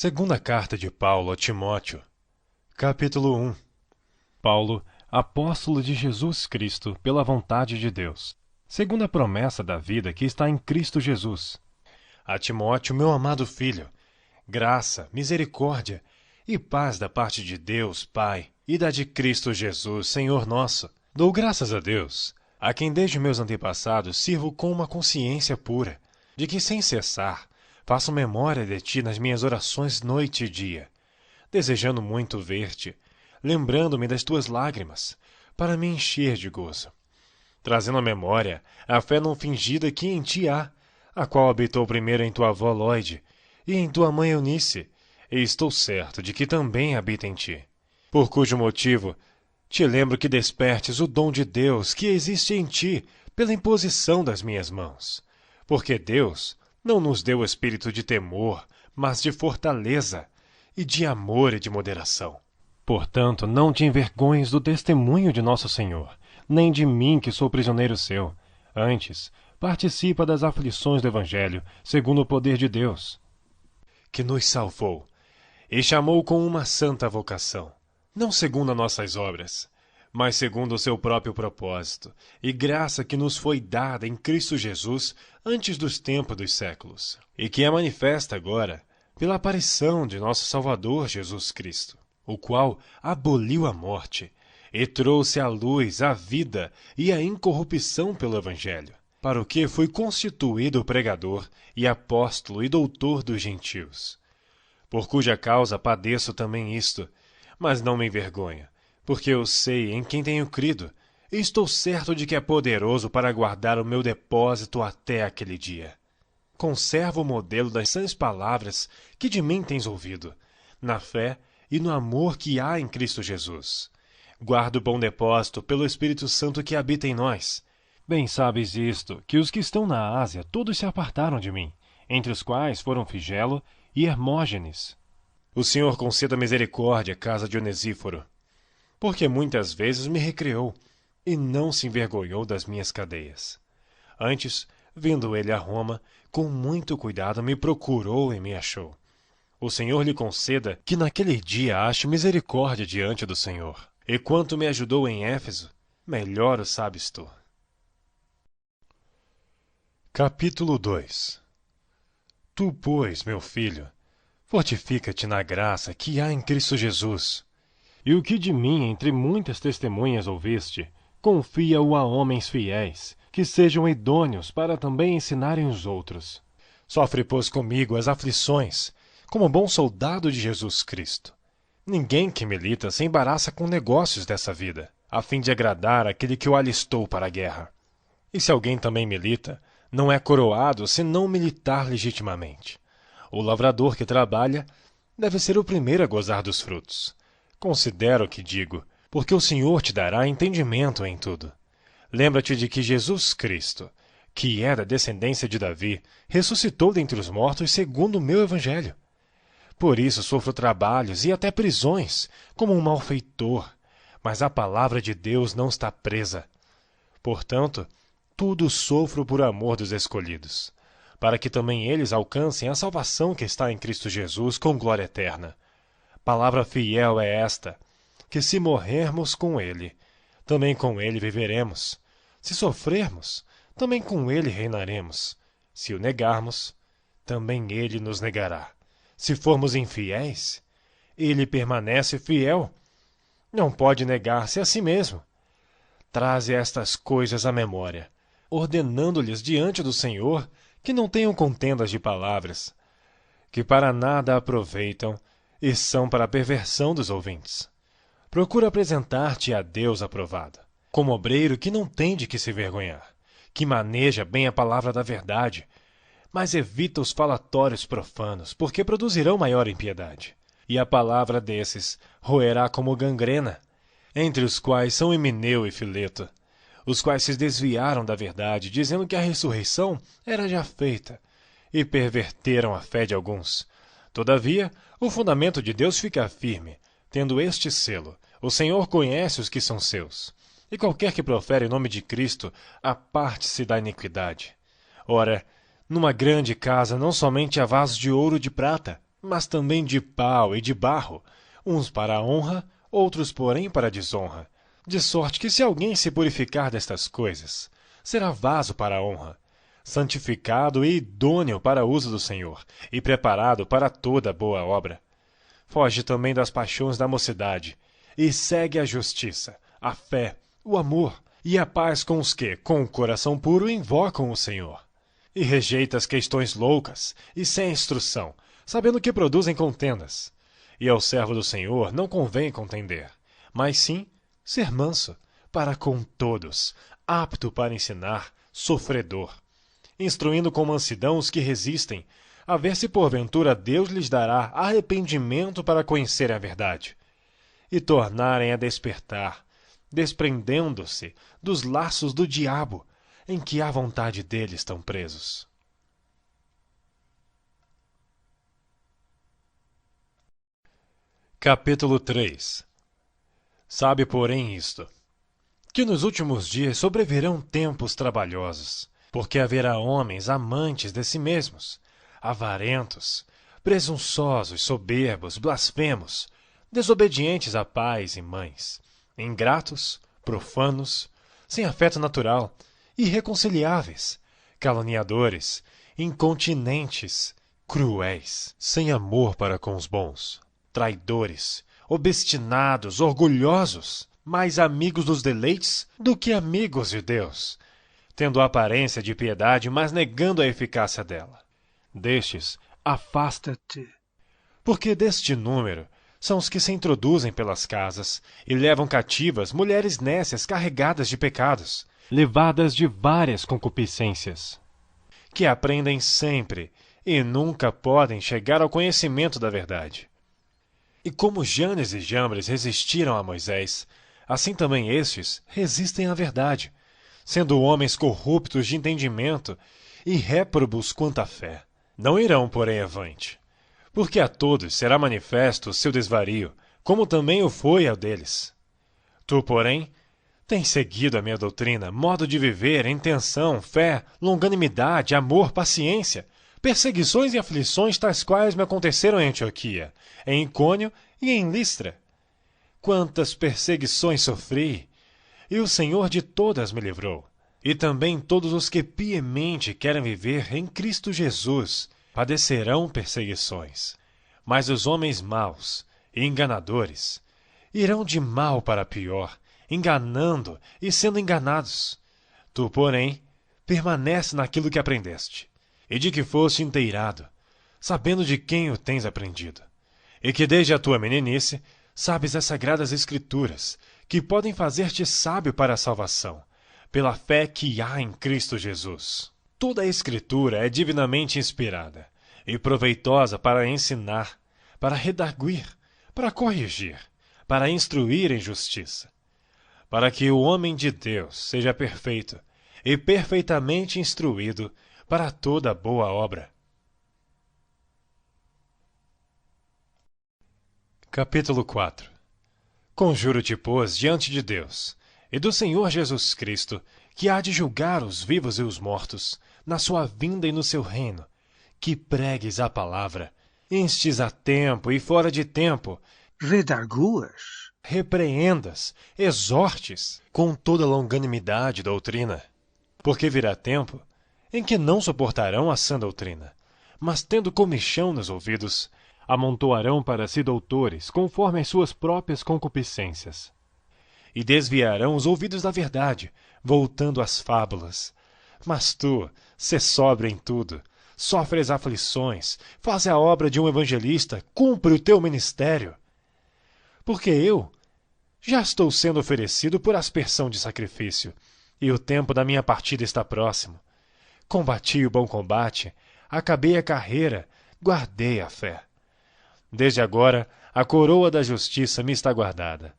Segunda carta de Paulo a Timóteo, capítulo 1. Paulo, apóstolo de Jesus Cristo, pela vontade de Deus, segundo a promessa da vida que está em Cristo Jesus. A Timóteo, meu amado filho, graça, misericórdia e paz da parte de Deus, Pai, e da de Cristo Jesus, Senhor nosso. Dou graças a Deus, a quem desde meus antepassados sirvo com uma consciência pura, de que sem cessar faço memória de ti nas minhas orações noite e dia, desejando muito ver-te, lembrando-me das tuas lágrimas, para me encher de gozo, trazendo à memória a fé não fingida que em ti há, a qual habitou primeiro em tua avó Lóide e em tua mãe Eunice, e estou certo de que também habita em ti. Por cujo motivo te lembro que despertes o dom de Deus que existe em ti pela imposição das minhas mãos, porque Deus não nos deu espírito de temor, mas de fortaleza, e de amor e de moderação. Portanto, não te envergonhes do testemunho de nosso Senhor, nem de mim que sou prisioneiro seu. Antes, participa das aflições do Evangelho, segundo o poder de Deus, que nos salvou e chamou com uma santa vocação, não segundo as nossas obras, mas segundo o seu próprio propósito e graça que nos foi dada em Cristo Jesus antes dos tempos dos séculos, e que é manifesta agora pela aparição de nosso Salvador Jesus Cristo, o qual aboliu a morte e trouxe à luz a vida e a incorrupção pelo Evangelho, para o que fui constituído pregador e apóstolo e doutor dos gentios, por cuja causa padeço também isto, mas não me envergonho, porque eu sei em quem tenho crido, e estou certo de que é poderoso para guardar o meu depósito até aquele dia. Conservo o modelo das sãs palavras que de mim tens ouvido, na fé e no amor que há em Cristo Jesus. Guardo o bom depósito pelo Espírito Santo que habita em nós. Bem sabes isto, que os que estão na Ásia todos se apartaram de mim, entre os quais foram Figelo e Hermógenes. O Senhor conceda misericórdia à casa de Onesíforo, porque muitas vezes me recriou e não se envergonhou das minhas cadeias. Antes, vindo ele a Roma, com muito cuidado me procurou e me achou. O Senhor lhe conceda que naquele dia ache misericórdia diante do Senhor. E quanto me ajudou em Éfeso, melhor o sabes tu. Capítulo 2. Tu, pois, meu filho, fortifica-te na graça que há em Cristo Jesus. E o que de mim entre muitas testemunhas ouviste, confia-o a homens fiéis, que sejam idôneos para também ensinarem os outros. Sofre, pois, comigo as aflições, como bom soldado de Jesus Cristo. Ninguém que milita se embaraça com negócios dessa vida, a fim de agradar aquele que o alistou para a guerra. E se alguém também milita, não é coroado se não militar legitimamente. O lavrador que trabalha deve ser o primeiro a gozar dos frutos. Considera o que digo, porque o Senhor te dará entendimento em tudo. Lembra-te de que Jesus Cristo, que é da descendência de Davi, ressuscitou dentre os mortos segundo o meu evangelho. Por isso sofro trabalhos e até prisões, como um malfeitor, mas a palavra de Deus não está presa. Portanto, tudo sofro por amor dos escolhidos, para que também eles alcancem a salvação que está em Cristo Jesus com glória eterna. Palavra fiel é esta, que se morrermos com ele, também com ele viveremos. Se sofrermos, também com ele reinaremos. Se o negarmos, também ele nos negará. Se formos infiéis, ele permanece fiel. Não pode negar-se a si mesmo. Traze estas coisas à memória, ordenando-lhes diante do Senhor que não tenham contendas de palavras, que para nada aproveitam e são para a perversão dos ouvintes. Procura apresentar-te a Deus aprovado, como obreiro que não tem de que se vergonhar, que maneja bem a palavra da verdade, mas evita os falatórios profanos, porque produzirão maior impiedade. E a palavra desses roerá como gangrena, entre os quais são Himeneu e Fileto, os quais se desviaram da verdade, dizendo que a ressurreição era já feita, e perverteram a fé de alguns. Todavia, o fundamento de Deus fica firme, tendo este selo: o Senhor conhece os que são seus. E qualquer que profere o nome de Cristo, aparte-se da iniquidade. Ora, numa grande casa não somente há vasos de ouro e de prata, mas também de pau e de barro, uns para a honra, outros, porém, para a desonra. De sorte que, se alguém se purificar destas coisas, será vaso para a honra, santificado e idôneo para o uso do Senhor, e preparado para toda boa obra. Foge também das paixões da mocidade, e segue a justiça, a fé, o amor e a paz com os que, com o coração puro, invocam o Senhor. E rejeita as questões loucas e sem instrução, sabendo que produzem contendas. E ao servo do Senhor não convém contender, mas sim ser manso, para com todos, apto para ensinar, sofredor, instruindo com mansidão os que resistem, a ver se porventura Deus lhes dará arrependimento para conhecerem a verdade, e tornarem a despertar, desprendendo-se dos laços do diabo, em que à vontade dele estão presos. Capítulo 3. Sabe, porém, isto, que nos últimos dias sobrevirão tempos trabalhosos, porque haverá homens amantes de si mesmos, avarentos, presunçosos, soberbos, blasfemos, desobedientes a pais e mães, ingratos, profanos, sem afeto natural, irreconciliáveis, caluniadores, incontinentes, cruéis, sem amor para com os bons, traidores, obstinados, orgulhosos, mais amigos dos deleites do que amigos de Deus, tendo a aparência de piedade, mas negando a eficácia dela. Destes, afasta-te, porque deste número são os que se introduzem pelas casas e levam cativas mulheres nécias carregadas de pecados, levadas de várias concupiscências, que aprendem sempre e nunca podem chegar ao conhecimento da verdade. E como Janes e Jambres resistiram a Moisés, assim também estes resistem à verdade, sendo homens corruptos de entendimento e réprobos quanto à fé. Não irão, porém, avante, porque a todos será manifesto o seu desvario, como também o foi ao deles. Tu, porém, tens seguido a minha doutrina, modo de viver, intenção, fé, longanimidade, amor, paciência, perseguições e aflições tais quais me aconteceram em Antioquia, em Icônio e em Listra. Quantas perseguições sofri, e o Senhor de todas me livrou. E também todos os que piamente querem viver em Cristo Jesus padecerão perseguições. Mas os homens maus e enganadores irão de mal para pior, enganando e sendo enganados. Tu, porém, permanece naquilo que aprendeste, e de que foste inteirado, sabendo de quem o tens aprendido, e que desde a tua meninice sabes as sagradas Escrituras, que podem fazer-te sábio para a salvação, pela fé que há em Cristo Jesus. Toda a Escritura é divinamente inspirada e proveitosa para ensinar, para redarguir, para corrigir, para instruir em justiça, para que o homem de Deus seja perfeito e perfeitamente instruído para toda boa obra. Capítulo 4. Conjuro-te, pois, diante de Deus e do Senhor Jesus Cristo, que há de julgar os vivos e os mortos, na sua vinda e no seu reino, que pregues a palavra, instes a tempo e fora de tempo, redarguas, repreendas, exortes, com toda longanimidade e doutrina. Porque virá tempo em que não suportarão a sã doutrina, mas tendo comichão nos ouvidos, amontoarão para si doutores, conforme as suas próprias concupiscências. E desviarão os ouvidos da verdade, voltando às fábulas. Mas tu, sê sóbrio em tudo, sofres aflições, faz a obra de um evangelista, cumpre o teu ministério. Porque eu já estou sendo oferecido por aspersão de sacrifício, e o tempo da minha partida está próximo. Combati o bom combate, acabei a carreira, guardei a fé. Desde agora, a coroa da justiça me está guardada,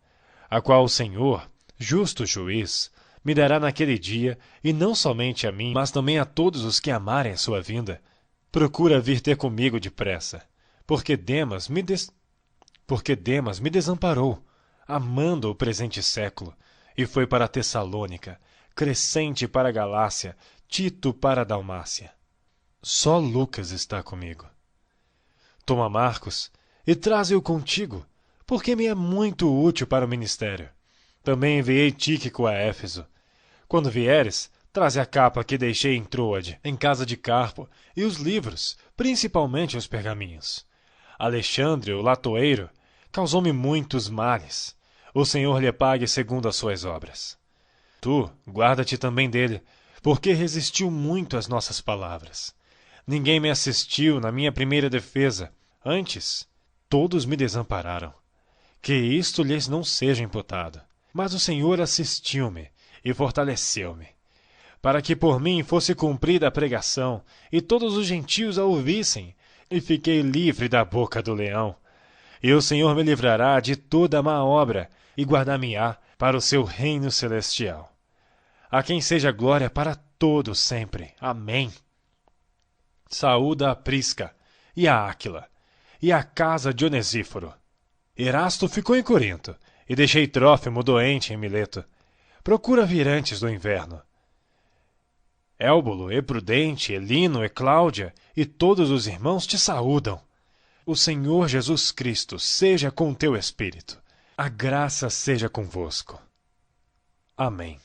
a qual o Senhor, justo juiz, me dará naquele dia, e não somente a mim, mas também a todos os que amarem a sua vinda. Procura vir ter comigo depressa, porque Demas me desamparou, amando o presente século, e foi para Tessalônica, Crescente para a Galácia, Tito para a Dalmácia. Só Lucas está comigo. Toma Marcos e traze-o contigo, porque me é muito útil para o ministério. Também enviei Tíquico a Éfeso. Quando vieres, traze a capa que deixei em Troade, em casa de Carpo, e os livros, principalmente os pergaminhos. Alexandre, o latoeiro, causou-me muitos males. O Senhor lhe pague segundo as suas obras. Tu, guarda-te também dele, porque resistiu muito às nossas palavras. Ninguém me assistiu na minha primeira defesa. Antes, todos me desampararam. Que isto lhes não seja imputado. Mas o Senhor assistiu-me e fortaleceu-me, para que por mim fosse cumprida a pregação, e todos os gentios a ouvissem, e fiquei livre da boca do leão. E o Senhor me livrará de toda má obra, e guardar-me-á para o seu reino celestial. A quem seja glória para todos sempre. Amém. Saúda a Prisca, e a Áquila, e a casa de Onesíforo. Erasto ficou em Corinto, e deixei Trófimo doente em Mileto. Procura vir antes do inverno. Élbulo, e Prudente, e Lino, e Cláudia, e todos os irmãos te saúdam. O Senhor Jesus Cristo seja com teu espírito. A graça seja convosco. Amém.